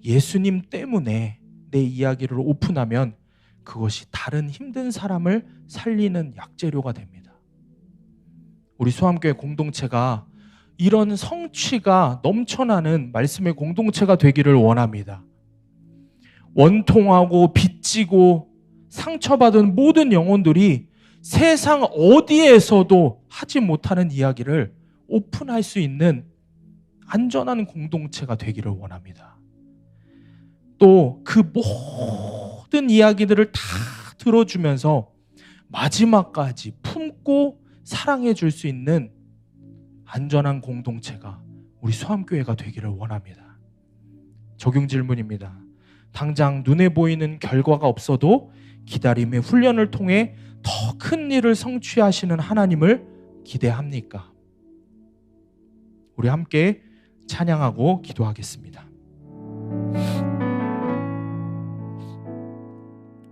예수님 때문에 내 이야기를 오픈하면 그것이 다른 힘든 사람을 살리는 약재료가 됩니다. 우리 수암교회 공동체가 이런 성취가 넘쳐나는 말씀의 공동체가 되기를 원합니다. 원통하고 빚지고 상처받은 모든 영혼들이 세상 어디에서도 하지 못하는 이야기를 오픈할 수 있는 안전한 공동체가 되기를 원합니다. 또 그 모든 이야기들을 다 들어주면서 마지막까지 품고 사랑해 줄 수 있는 안전한 공동체가 우리 수암교회가 되기를 원합니다. 적용 질문입니다. 당장 눈에 보이는 결과가 없어도 기다림의 훈련을 통해 더 큰 일을 성취하시는 하나님을 기대합니까? 우리 함께 찬양하고 기도하겠습니다.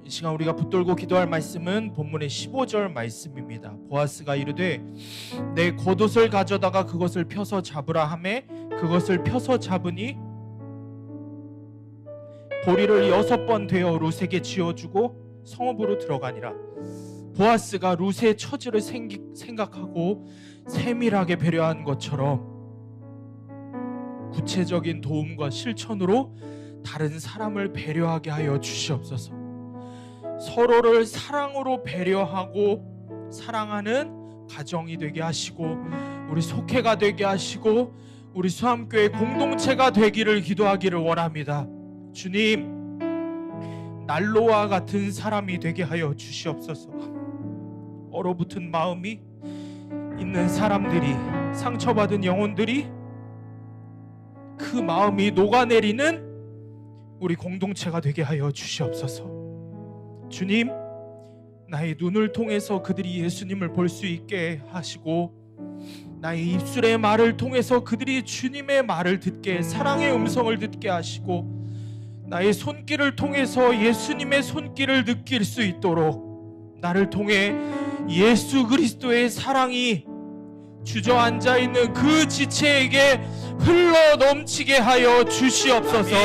이 시간 우리가 붙들고 기도할 말씀은 본문의 15절 말씀입니다. 보아스가 이르되 내 겉옷을 가져다가 그것을 펴서 잡으라 하매 그것을 펴서 잡으니 보리를 6번 되어 룻에게 지어주고 성읍으로 들어가니라. 보아스가 룻의 처지를 생각하고 세밀하게 배려한 것처럼 구체적인 도움과 실천으로 다른 사람을 배려하게 하여 주시옵소서. 서로를 사랑으로 배려하고 사랑하는 가정이 되게 하시고 우리 속회가 되게 하시고 우리 수암교회 공동체가 되기를 기도하기를 원합니다. 주님, 난로와 같은 사람이 되게 하여 주시옵소서. 얼어붙은 마음이 있는 사람들이, 상처받은 영혼들이 그 마음이 녹아내리는 우리 공동체가 되게 하여 주시옵소서. 주님, 나의 눈을 통해서 그들이 예수님을 볼 수 있게 하시고 나의 입술의 말을 통해서 그들이 주님의 말을 듣게, 사랑의 음성을 듣게 하시고 나의 손길을 통해서 예수님의 손길을 느낄 수 있도록 나를 통해 예수 그리스도의 사랑이 주저앉아 있는 그 지체에게 흘러 넘치게 하여 주시옵소서.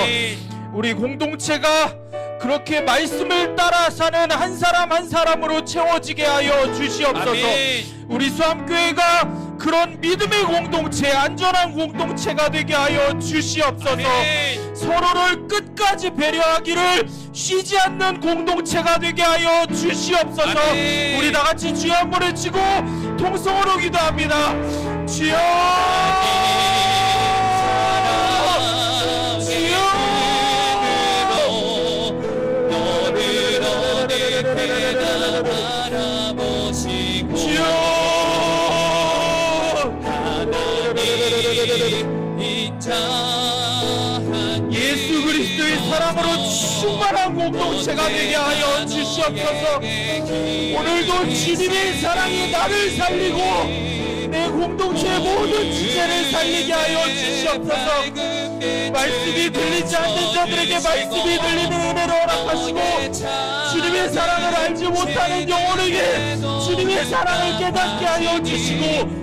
우리 공동체가 그렇게 말씀을 따라 사는 한 사람 한 사람으로 채워지게 하여 주시옵소서. 우리 수암교회가 그런 믿음의 공동체, 안전한 공동체가 되게 하여 주시옵소서. 서로를 끝까지 배려하기를 쉬지 않는 공동체가 되게 하여 주시옵소서. 우리 다같이 주여 한번 외치고 통성으로 기도합니다. 주여, 예수 그리스도의 사랑으로 충만한 공동체가 되게 하여 주시옵소서. 오늘도 주님의 사랑이 나를 살리고 내 공동체의 모든 지체를 살리게 하여 주시옵소서. 말씀이 들리지 않는 자들에게 말씀이 들리는 은혜로 허락하시고 주님의 사랑을 알지 못하는 영혼에게 주님의 사랑을 깨닫게 하여 주시고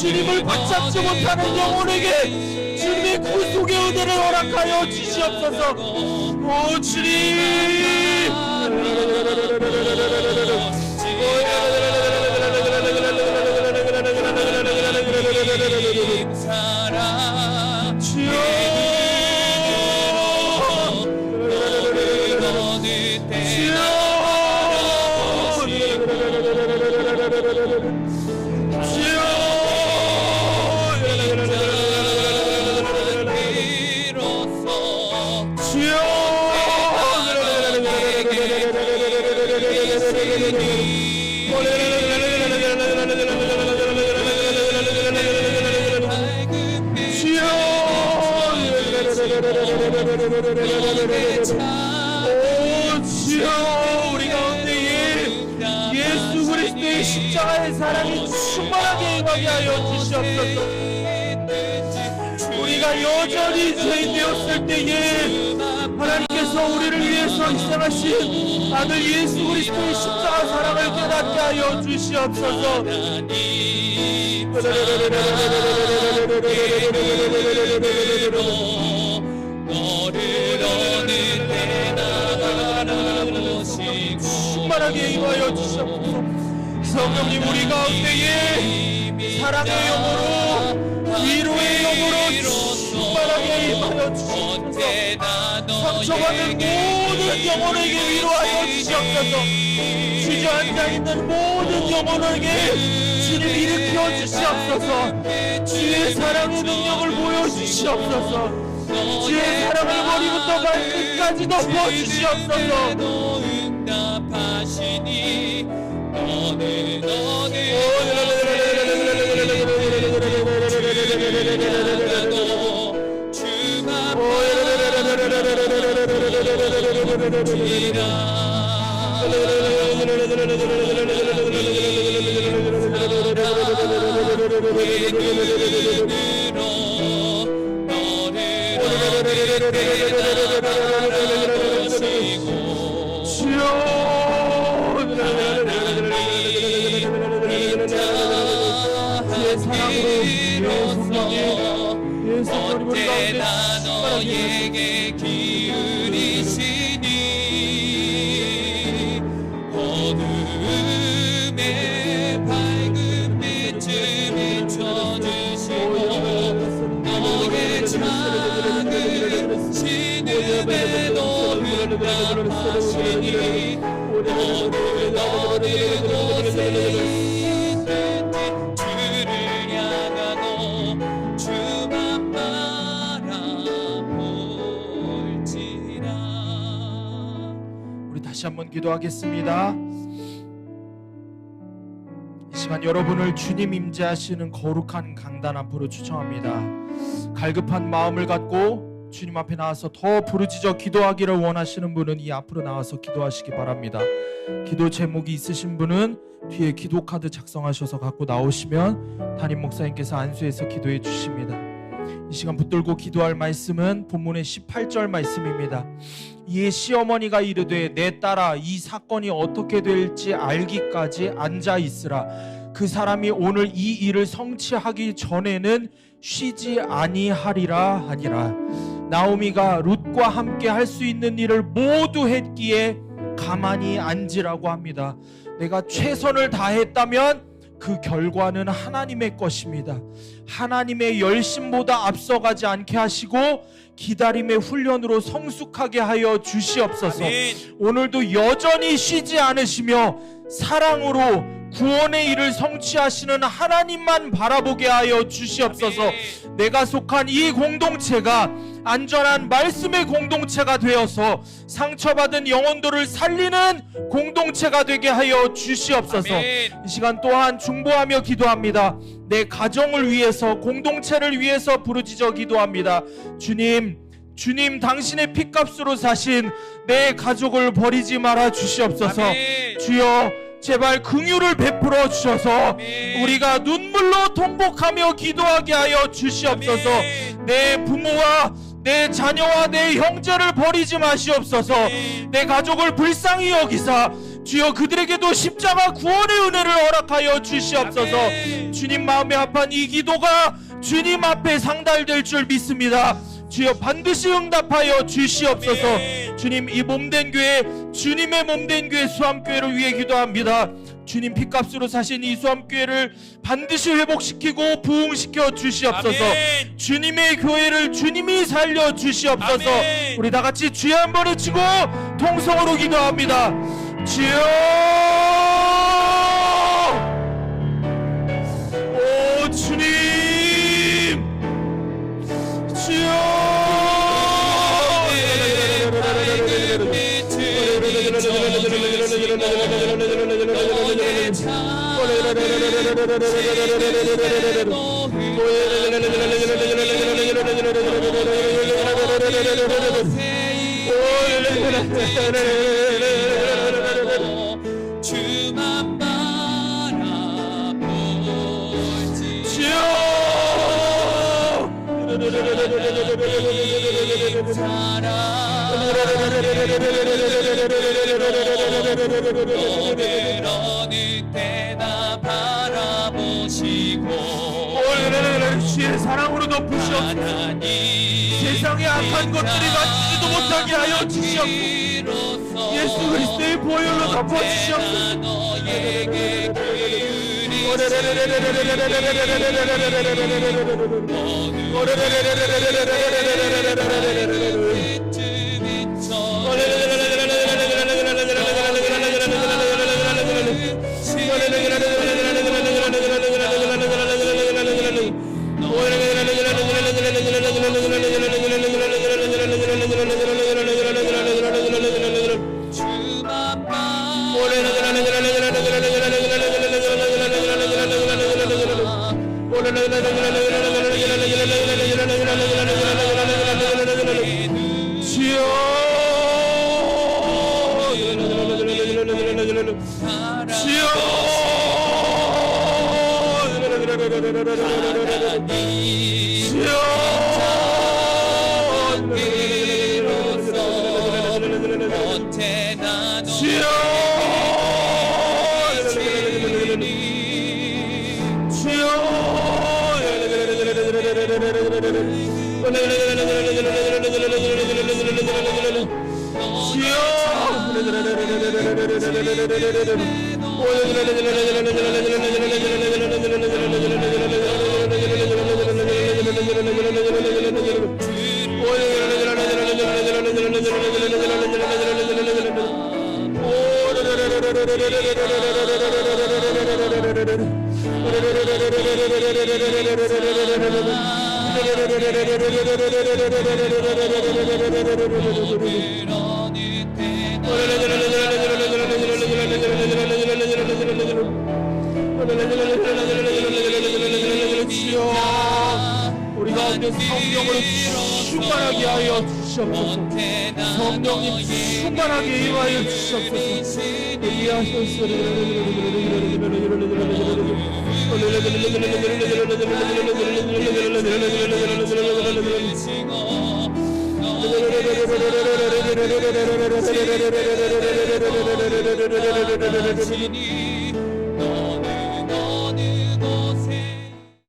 주님을 붙잡지 못하는 영혼에게 주님의 구속의 은혜를 허락하여 주시옵소서. 오 주님, 주여, 우리 가운데에 예수 그리스도의 십자가의 사랑이 충만하게 임하게 하여 주시옵소서. 우리가 여전히 죄인 되었을 때에 하나님께서 우리를 위해서 희생하신 아들 예수 그리스도의 십자가 사랑을 깨닫게 하여 주시옵소서. 충만하게 임하여 주시옵소서. 성령님, 우리 가운데에 사랑의 영으로, 위로의 영으로 충만하게 임하여 주시옵소서. 상처받은 모든 영혼에게 위로하여 주시옵소서. 주저앉아 있는 모든 영혼에게 주님 일으켜 주시옵소서. 주의 사랑의 능력을 보여주시옵소서. 주의 사랑을 머리부터 발끝까지 덮어 주시옵소서. 응답하시니 너는 언제나 너에게 기울이시니 어둠에 밝은 빛을 비춰주시니 한번 기도하겠습니다. 이 시간 여러분을 주님 임재하시는 거룩한 강단 앞으로 추천합니다. 갈급한 마음을 갖고 주님 앞에 나와서 더 부르짖어 기도하기를 원하시는 분은 이 앞으로 나와서 기도하시기 바랍니다. 기도 제목이 있으신 분은 뒤에 기도 카드 작성하셔서 갖고 나오시면 담임 목사님께서 안수해서 기도해 주십니다. 이 시간 붙들고 기도할 말씀은 본문의 18절 말씀입니다. 이에 시어머니가 이르되 내 딸아 이 사건이 어떻게 될지 알기까지 앉아 있으라. 그 사람이 오늘 이 일을 성취하기 전에는 쉬지 아니하리라 하니라. 나오미가 룻과 함께 할 수 있는 일을 모두 했기에 가만히 앉으라고 합니다. 내가 최선을 다했다면 그 결과는 하나님의 것입니다. 하나님의 열심보다 앞서가지 않게 하시고 기다림의 훈련으로 성숙하게 하여 주시옵소서. 아멘. 오늘도 여전히 쉬지 않으시며 사랑으로 구원의 일을 성취하시는 하나님만 바라보게 하여 주시옵소서. 아멘. 내가 속한 이 공동체가 안전한 말씀의 공동체가 되어서 상처받은 영혼들을 살리는 공동체가 되게 하여 주시옵소서. 아멘. 이 시간 또한 중보하며 기도합니다. 내 가정을 위해서 공동체를 위해서 부르짖어 기도합니다. 주님 당신의 핏값으로 사신 내 가족을 버리지 말아 주시옵소서. 아멘. 주여 제발 긍휼을 베풀어 주셔서 아멘. 우리가 눈물로 통곡하며 기도하게 하여 주시옵소서. 아멘. 내 부모와 내 자녀와 내 형제를 버리지 마시옵소서. 아멘. 내 가족을 불쌍히 여기사 주여 그들에게도 십자가 구원의 은혜를 허락하여 주시옵소서. 아멘. 주님 마음에 합한 이 기도가 주님 앞에 상달될 줄 믿습니다. 주여 반드시 응답하여 주시옵소서. 아멘. 주님 이 몸된 교회 주님의 몸된 교회 수암교회를 위해 기도합니다. 주님 핏값으로 사신 이 수암교회를 반드시 회복시키고 부흥시켜 주시옵소서. 아멘. 주님의 교회를 주님이 살려 주시옵소서. 아멘. 우리 다같이 주여 한번 외치고 통성으로 기도합니다. 주여 오 주님 주여 주만 바라보지 주여 너를 어느 때나 바라보시고 주의 사랑으로 덮으시옵소서. 세상의 악한 것들이 만지지도 못하게 하여 주시옵소서. 예수 그리스도의 보혈로 덮어주시옵소서. 우리 가운데 성령으로 충만하게 하여 주시옵소서. 성령님 충만하게 임하여 주시옵소서.